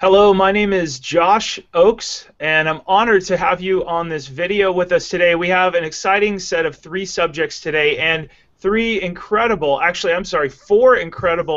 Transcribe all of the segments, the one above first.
Hello, my name is Josh Oakes, and I'm honored to have you on this video with us today. We have an exciting set of three subjects today and four incredible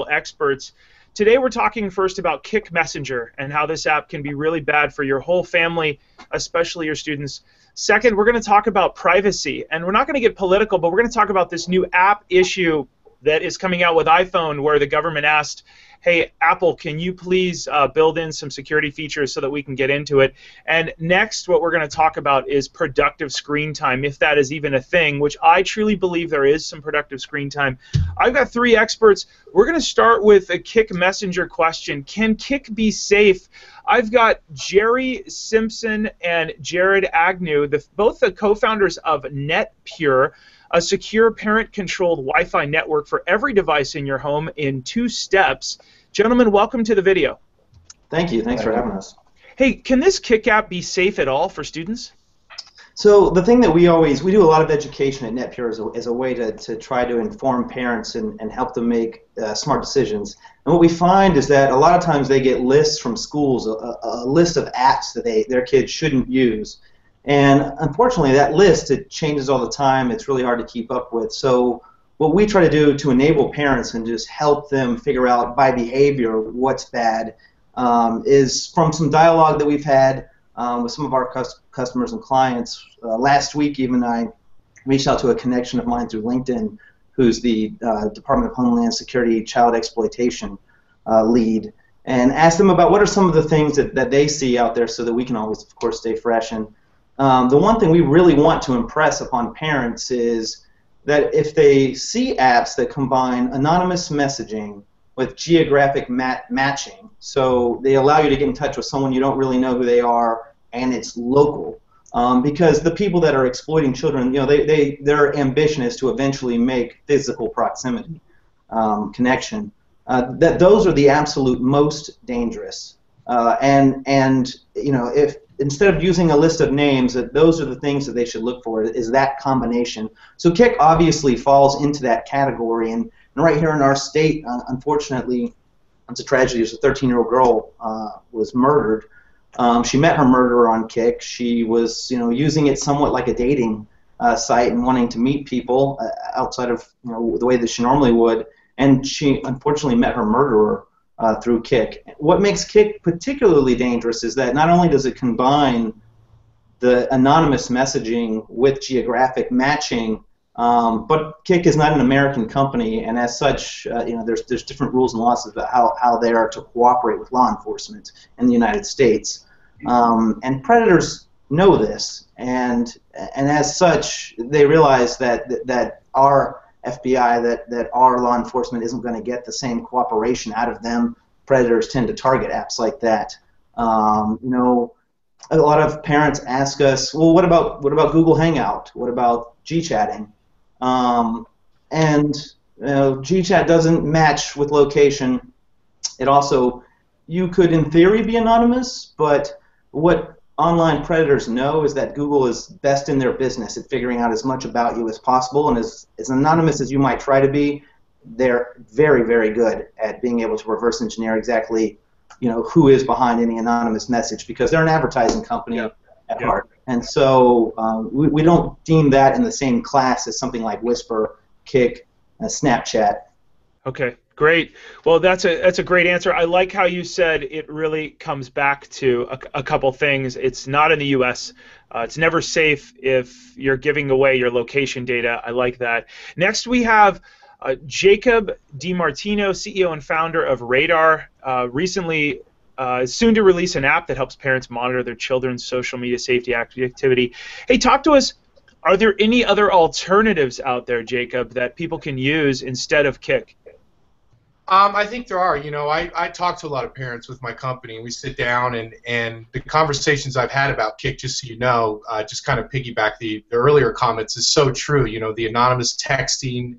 experts. Today we're talking first about Kik Messenger and how this app can be really bad for your whole family, especially your students. Second, we're going to talk about privacy, and we're not going to get political, but we're going to talk about this new app issue that is coming out with iPhone where the government asked, hey, Apple, can you please build in some security features so that we can get into it? And next, what we're going to talk about is productive screen time, if that is even a thing, which I truly believe there is some productive screen time. I've got three experts. We're going to start with a Kik Messenger question. Can Kik be safe? I've got Jerry Simpson and Jared Agnew, both the co-founders of NetPure, a secure parent-controlled Wi-Fi network for every device in your home in 2 steps. Gentlemen, welcome to the video. Thank you. Thanks for having us. Hey, can this Kik app be safe at all for students? So the thing that we do a lot of education at NetPure as a way to try to inform parents and help them make smart decisions. And what we find is that a lot of times they get lists from schools, a list of apps that their kids shouldn't use. And unfortunately, that list, it changes all the time. It's really hard to keep up with. So what we try to do to enable parents and just help them figure out by behavior what's bad is from some dialogue that we've had with some of our customers and clients. Last week, even, I reached out to a connection of mine through LinkedIn who's the Department of Homeland Security Child Exploitation lead, and asked them about what are some of the things that they see out there so that we can always, of course, stay fresh. And the one thing we really want to impress upon parents is that if they see apps that combine anonymous messaging with geographic matching, so they allow you to get in touch with someone you don't really know who they are, and it's local, because the people that are exploiting children, their ambition is to eventually make physical proximity connection. That those are the absolute most dangerous, and if instead of using a list of names, that those are the things that they should look for, is that combination. So Kik obviously falls into that category, and right here in our state, unfortunately, it's a tragedy. There's a 13-year-old girl was murdered. She met her murderer on Kik. She was, using it somewhat like a dating site and wanting to meet people outside of the way that she normally would, and she unfortunately met her murderer through Kik. What makes Kik particularly dangerous is that not only does it combine the anonymous messaging with geographic matching, but Kik is not an American company, and as such, there's different rules and laws about how they are to cooperate with law enforcement in the United States. And predators know this, and as such, they realize that our FBI, that our law enforcement isn't going to get the same cooperation out of them. Predators tend to target apps like that. A lot of parents ask us, well, what about Google Hangout? What about Gchatting? Gchat doesn't match with location. It also, you could in theory be anonymous, but what online predators know is that Google is best in their business at figuring out as much about you as possible, and as anonymous as you might try to be, they're very, very good at being able to reverse engineer exactly who is behind any anonymous message, because they're an advertising company at heart. And so we don't deem that in the same class as something like Whisper, Kik, Snapchat. Okay, great. Well, that's a great answer. I like how you said it really comes back to a couple things. It's not in the U.S. It's never safe if you're giving away your location data. I like that. Next, we have Jacob DiMartino, CEO and founder of Radar, recently soon to release an app that helps parents monitor their children's social media safety activity. Hey, talk to us. Are there any other alternatives out there, Jacob, that people can use instead of Kik? I think there are. I talk to a lot of parents with my company, and we sit down, and the conversations I've had about Kik, just so you know, just kind of piggyback the earlier comments, is so true. The anonymous texting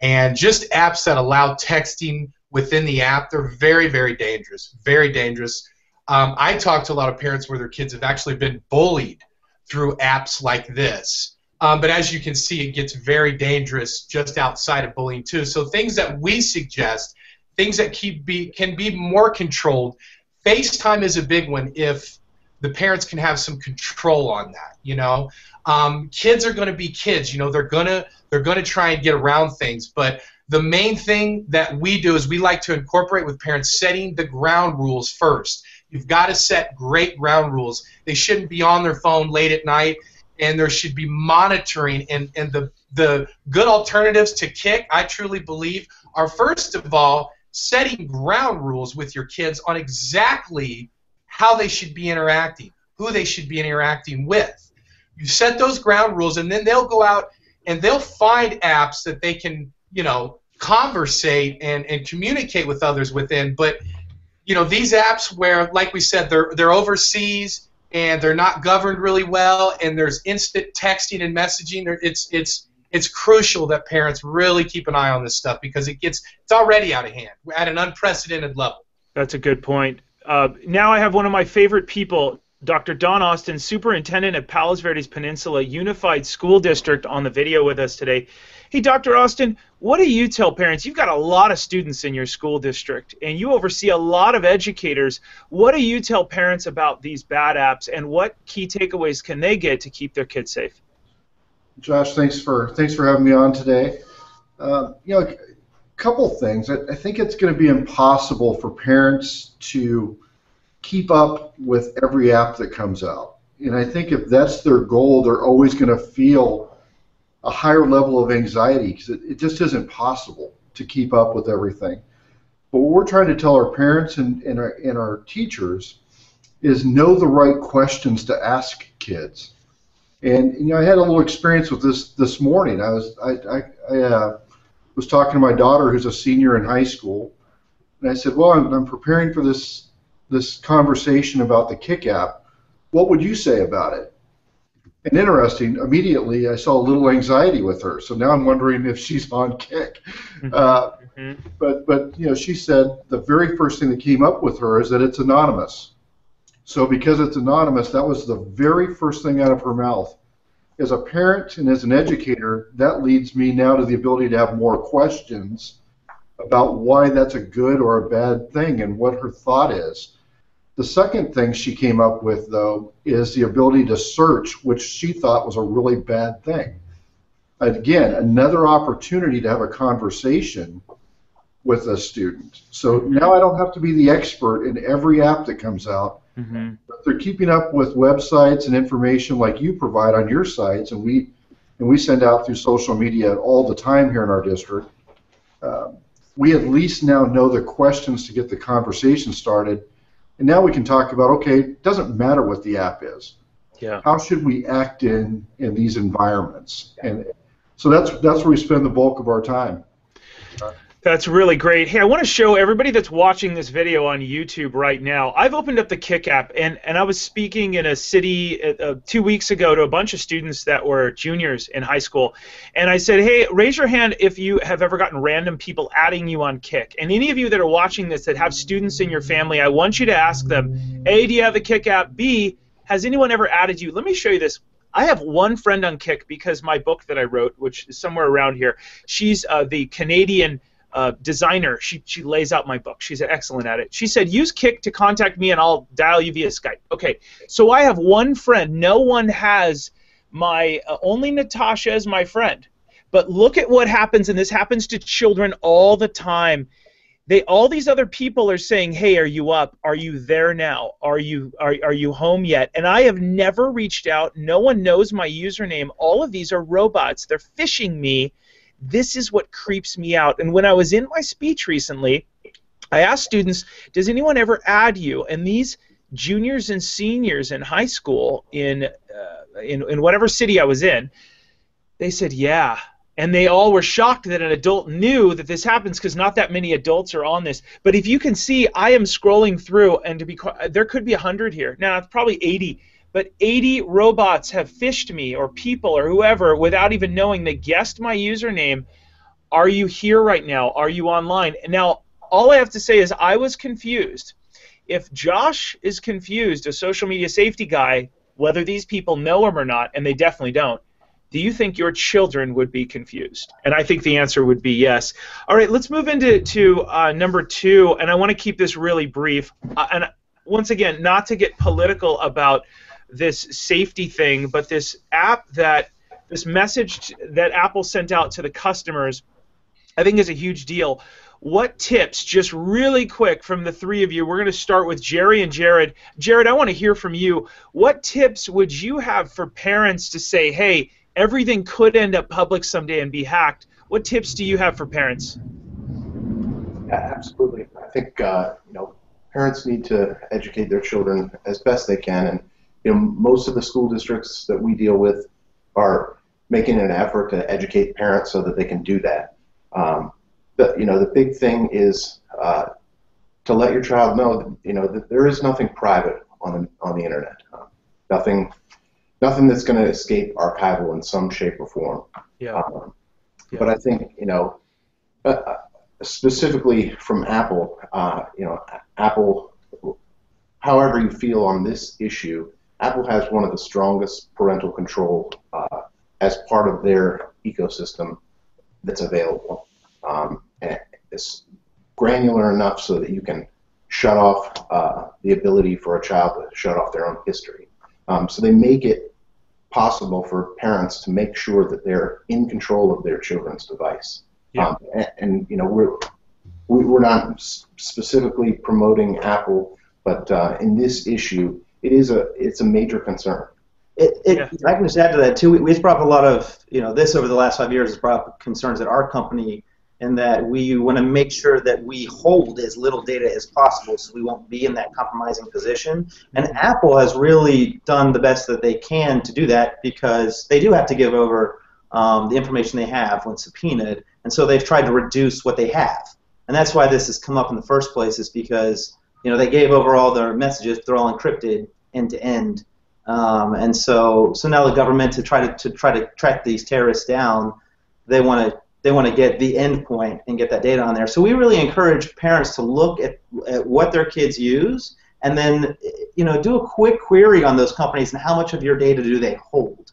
and just apps that allow texting within the app, they're very, very dangerous, very dangerous. I talk to a lot of parents where their kids have actually been bullied through apps like this. But as you can see, it gets very dangerous just outside of bullying too. So things that we suggest, things that can be more controlled, FaceTime is a big one if the parents can have some control on that. Kids are going to be kids. They're gonna try and get around things. But the main thing that we do is we like to incorporate with parents setting the ground rules first. You've got to set great ground rules. They shouldn't be on their phone late at night, and there should be monitoring. And the good alternatives to Kik, I truly believe, are first of all setting ground rules with your kids on exactly how they should be interacting, who they should be interacting with. You set those ground rules, and then they'll go out and they'll find apps that they can, conversate and communicate with others within. But these apps where, like we said, they're overseas and they're not governed really well, and there's instant texting and messaging. It's crucial that parents really keep an eye on this stuff because it's already out of hand. We're at an unprecedented level. That's a good point. Now I have one of my favorite people, Dr. Don Austin, Superintendent at Palos Verdes Peninsula Unified School District, on the video with us today. Hey, Dr. Austin, what do you tell parents? You've got a lot of students in your school district, and you oversee a lot of educators. What do you tell parents about these bad apps, and what key takeaways can they get to keep their kids safe? Josh, thanks for having me on today. A couple things. I think it's going to be impossible for parents to keep up with every app that comes out. And I think if that's their goal, they're always going to feel a higher level of anxiety because it just isn't possible to keep up with everything. But what we're trying to tell our parents and our teachers is know the right questions to ask kids. And I had a little experience with this morning. I was talking to my daughter, who's a senior in high school, and I said, "Well, I'm preparing for this conversation about the Kik app. What would you say about it?" And interesting, immediately I saw a little anxiety with her. So now I'm wondering if she's on Kik. But she said the very first thing that came up with her is that it's anonymous. So because it's anonymous, that was the very first thing out of her mouth. As a parent and as an educator, that leads me now to the ability to have more questions about why that's a good or a bad thing and what her thought is. The second thing she came up with, though, is the ability to search, which she thought was a really bad thing. Again, another opportunity to have a conversation with a student. So now I don't have to be the expert in every app that comes out. But they're keeping up with websites and information like you provide on your sites, and we send out through social media all the time here in our district. We at least now know the questions to get the conversation started. And now we can talk about, okay, it doesn't matter what the app is. Yeah. How should we act in these environments? And so that's where we spend the bulk of our time. That's really great. Hey, I want to show everybody that's watching this video on YouTube right now. I've opened up the Kik app, and I was speaking in a city 2 weeks ago to a bunch of students that were juniors in high school, and I said, hey, raise your hand if you have ever gotten random people adding you on Kik. And any of you that are watching this that have students in your family, I want you to ask them, A, do you have the Kik app? B, has anyone ever added you? Let me show you this. I have one friend on Kik because my book that I wrote, which is somewhere around here, she's the Canadian designer. She lays out my book. She's excellent at it. She said, use Kik to contact me and I'll dial you via Skype. Okay, so I have one friend. No one has my, only Natasha is my friend. But look at what happens, and this happens to children all the time. All these other people are saying, hey, are you up? Are you there now? Are you home yet? And I have never reached out. No one knows my username. All of these are robots. They're phishing me. This is what creeps me out. And when I was in my speech recently, I asked students, does anyone ever add you? And these juniors and seniors in high school in whatever city I was in, they said, yeah. And they all were shocked that an adult knew that this happens because not that many adults are on this. But if you can see, I am scrolling through, and there could be 100 here. Now, it's probably 80. But 80 robots have phished me, or people, or whoever, without even knowing. They guessed my username. Are you here right now? Are you online? And now, all I have to say is I was confused. If Josh is confused, a social media safety guy, whether these people know him or not, and they definitely don't, do you think your children would be confused? And I think the answer would be yes. All right, let's move into number 2, and I want to keep this really brief. And once again, not to get political about this safety thing, but this message that Apple sent out to the customers, I think is a huge deal. What tips, just really quick from the three of you, we're going to start with Jerry and Jared. Jared, I want to hear from you. What tips would you have for parents to say, hey, everything could end up public someday and be hacked? What tips do you have for parents? Yeah, absolutely. I think parents need to educate their children as best they can, and most of the school districts that we deal with are making an effort to educate parents so that they can do that. The big thing is to let your child know that there is nothing private on the internet. Nothing that's going to escape archival in some shape or form. Yeah. But I think specifically from Apple, Apple, however you feel on this issue, Apple has one of the strongest parental control as part of their ecosystem that's available. And it's granular enough so that you can shut off the ability for a child to shut off their own history. So they make it possible for parents to make sure that they're in control of their children's device. Yeah. We're not specifically promoting Apple, but in this issue, it's a major concern. I can just add to that too. We've brought up a lot of this over the last 5 years has brought up concerns at our company, in that we want to make sure that we hold as little data as possible, so we won't be in that compromising position. And Apple has really done the best that they can to do that, because they do have to give over the information they have when subpoenaed, and so they've tried to reduce what they have. And that's why this has come up in the first place, is because they gave over all their messages. They're all encrypted end to end. And so now the government, to try to track these terrorists down, they want to get the end point and get that data on there. So we really encourage parents to look at what their kids use, and then do a quick query on those companies and how much of your data do they hold.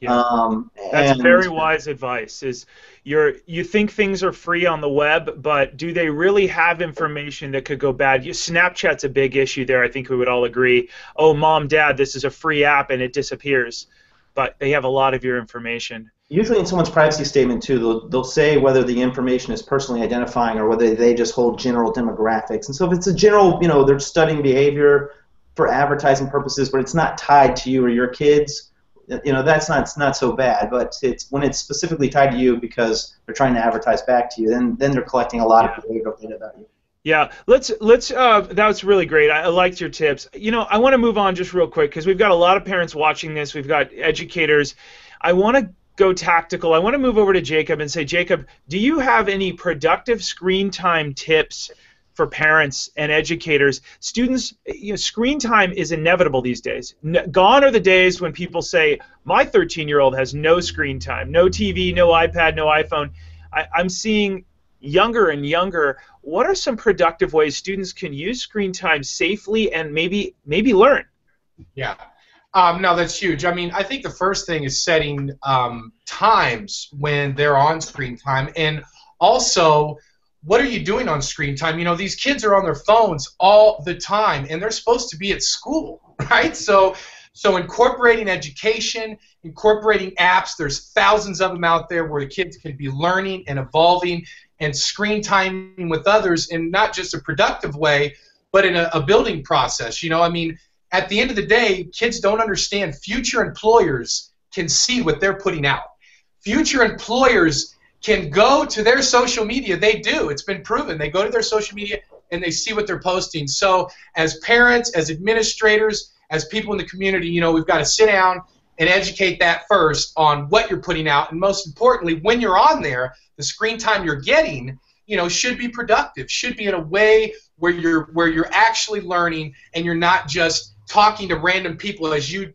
Yeah. That's very wise advice. You think things are free on the web, but do they really have information that could go bad? Snapchat's a big issue there. I think we would all agree. Oh, mom, dad, this is a free app, and it disappears. But they have a lot of your information. Usually in someone's privacy statement too, they'll say whether the information is personally identifying or whether they just hold general demographics. And so if it's a general, they're studying behavior for advertising purposes, but it's not tied to you or your kids, that's not so bad. But it's when it's specifically tied to you because they're trying to advertise back to you, then they're collecting a lot of behavioral data about you. Yeah, let's. That was really great. I liked your tips. I want to move on just real quick, because we've got a lot of parents watching this. We've got educators. I want to go tactical. I want to move over to Jacob and say, Jacob, do you have any productive screen time tips for parents and educators? Students, screen time is inevitable these days. Gone are the days when people say, my 13-year-old has no screen time, no TV, no iPad, no iPhone. I'm seeing younger and younger. What are some productive ways students can use screen time safely and maybe learn? Yeah. No, that's huge. I mean, I think the first thing is setting times when they're on screen time, and also, what are you doing on screen time? These kids are on their phones all the time, and they're supposed to be at school, right? So incorporating education, incorporating apps, there's thousands of them out there where the kids can be learning and evolving, and screen timing with others in not just a productive way, but in a building process. At the end of the day, kids don't understand. Future employers can see what they're putting out. Future employers can go to their social media. They do. It's been proven. They go to their social media and they see what they're posting. So as parents, as administrators, as people in the community, we've got to sit down and educate that first on what you're putting out. And most importantly, when you're on there, the screen time you're getting, should be productive, should be in a way where you're actually learning, and you're not just talking to random people. As you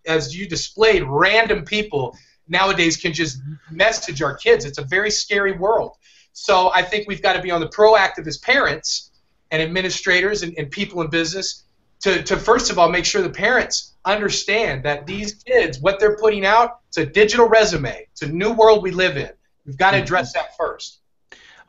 displayed, random people nowadays can just message our kids. It's a very scary world. So I think we've got to be on the proactive as parents and administrators and people in business to first of all make sure the parents understand that these kids, what they're putting out, it's a digital resume. It's a new world we live in. We've got to address that first.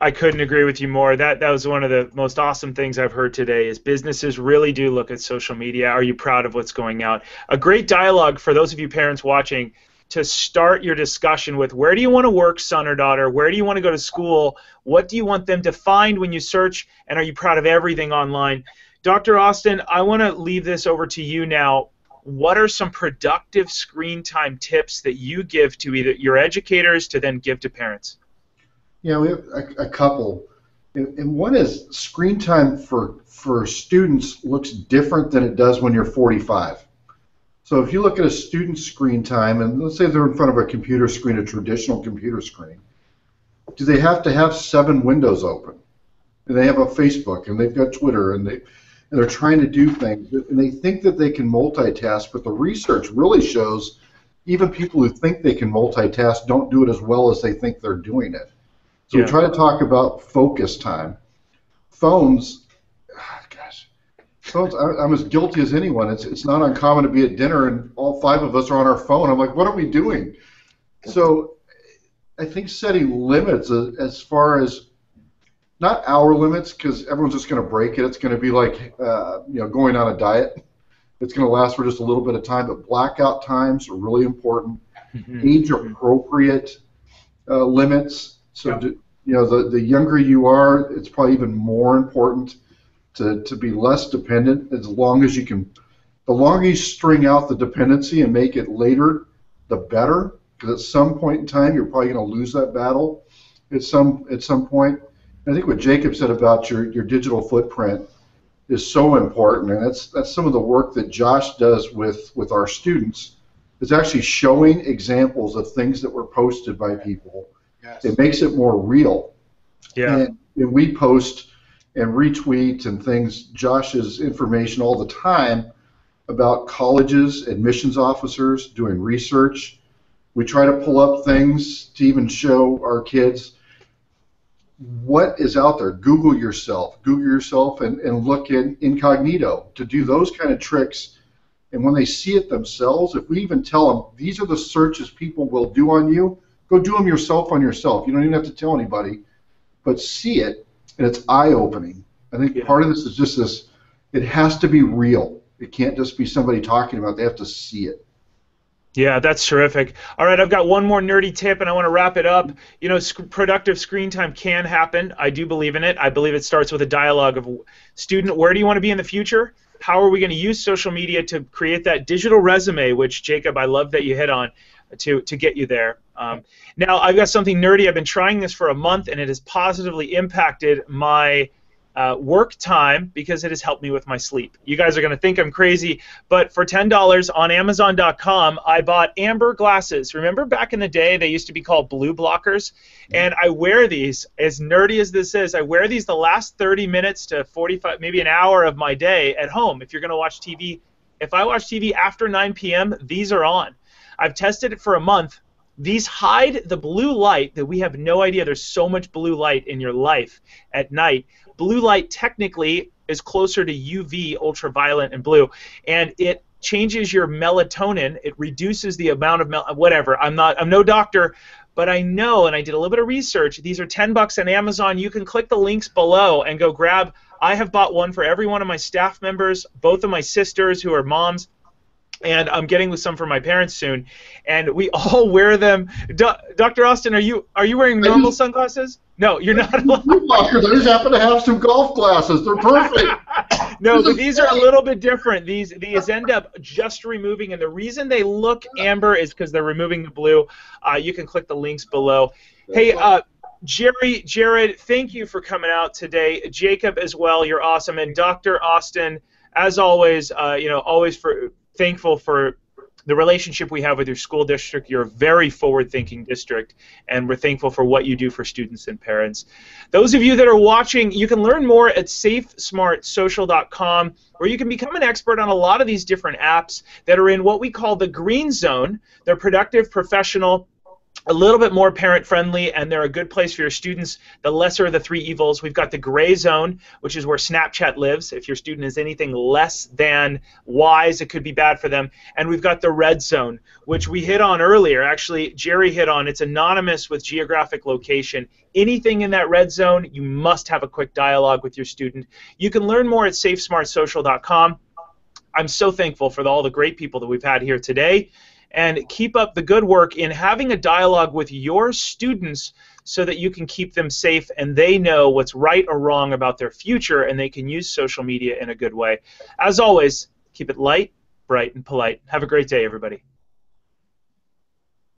I couldn't agree with you more. That was one of the most awesome things I've heard today is businesses really do look at social media. Are you proud of what's going out? A great dialogue for those of you parents watching to start your discussion with where do you want to work, son or daughter? Where do you want to go to school? What do you want them to find when you search? And are you proud of everything online? Dr. Austin, I want to leave this over to you now. What are some productive screen time tips that you give to either your educators to then give to parents? Yeah, we have a couple. And one is screen time for students looks different than it does when you're 45. So if you look at a student's screen time, and let's say they're in front of a computer screen, a traditional computer screen, do they have to have 7 windows open? And they have a Facebook, and they've got Twitter, and they're trying to do things, and they think that they can multitask, but the research really shows even people who think they can multitask don't do it as well as they think they're doing it. So we try to talk about focus time. Phones, phones, I'm as guilty as anyone. It's not uncommon to be at dinner and all 5 of us are on our phone. I'm like, what are we doing? So I think setting limits as far as, not hour limits, because everyone's just going to break it. It's going to be like going on a diet. It's going to last for just a little bit of time, but blackout times are really important. Age-appropriate limits. So the younger you are, it's probably even more important to be less dependent. As long as you can, the longer you string out the dependency and make it later, the better. Because at some point in time, you're probably going to lose that battle. At some point. I think what Jacob said about your digital footprint is so important, and that's some of the work that Josh does with our students, is actually showing examples of things that were posted by people. Yes. It makes it more real. Yeah. And we post and retweet and things, Josh's information all the time about colleges, admissions officers doing research. We try to pull up things to even show our kids what is out there. Google yourself and look in incognito to do those kind of tricks. And when they see it themselves, if we even tell them, these are the searches people will do on you, go do them yourself on yourself. You don't even have to tell anybody, but see it, and it's eye-opening. I think part of this is just this, it has to be real. It can't just be somebody talking about it. They have to see it. Yeah, that's terrific. All right, I've got one more nerdy tip, and I want to wrap it up. Productive screen time can happen. I do believe in it. I believe it starts with a dialogue of, student, where do you want to be in the future? How are we going to use social media to create that digital resume, which, Jacob, I love that you hit on, to get you there. Now, I've got something nerdy. I've been trying this for a month, and it has positively impacted my work time because it has helped me with my sleep. You guys are going to think I'm crazy, but for $10 on Amazon.com, I bought amber glasses. Remember back in the day, they used to be called blue blockers? And I wear these, as nerdy as this is, I wear these the last 30 minutes to 45, maybe an hour of my day at home. If you're going to watch TV, if I watch TV after 9 p.m., these are on. I've tested it for a month. These hide the blue light that we have no idea. There's so much blue light in your life at night. Blue light technically is closer to UV, ultraviolet, and blue, and it changes your melatonin. It reduces the amount of whatever. I'm no doctor, but I know, and I did a little bit of research. These are $10 on Amazon. You can click the links below and go grab. I have bought one for every one of my staff members, both of my sisters who are moms, and I'm getting with some for my parents soon, and we all wear them. Dr. Austin, are you wearing normal sunglasses? No, you're not allowed. I just happen to have some golf glasses. They're perfect. No, but these are a little bit different. These end up just removing, and the reason they look amber is because they're removing the blue. You can click the links below. Hey, Jerry, Jared, thank you for coming out today. Jacob as well, you're awesome. And Dr. Austin, as always, thankful for the relationship we have with your school district. You're a very forward-thinking district, and we're thankful for what you do for students and parents. Those of you that are watching, you can learn more at safesmartsocial.com, where you can become an expert on a lot of these different apps that are in what we call the green zone. They're productive, professional, a little bit more parent-friendly, and they're a good place for your students. The lesser of the three evils. We've got the gray zone, which is where Snapchat lives. If your student is anything less than wise, it could be bad for them. And we've got the red zone, which we hit on earlier. Actually, Jerry hit on. It's anonymous with geographic location. Anything in that red zone, you must have a quick dialogue with your student. You can learn more at safesmartsocial.com. I'm so thankful for all the great people that we've had here today. And keep up the good work in having a dialogue with your students so that you can keep them safe and they know what's right or wrong about their future, and they can use social media in a good way. As always, keep it light, bright, and polite. Have a great day, everybody.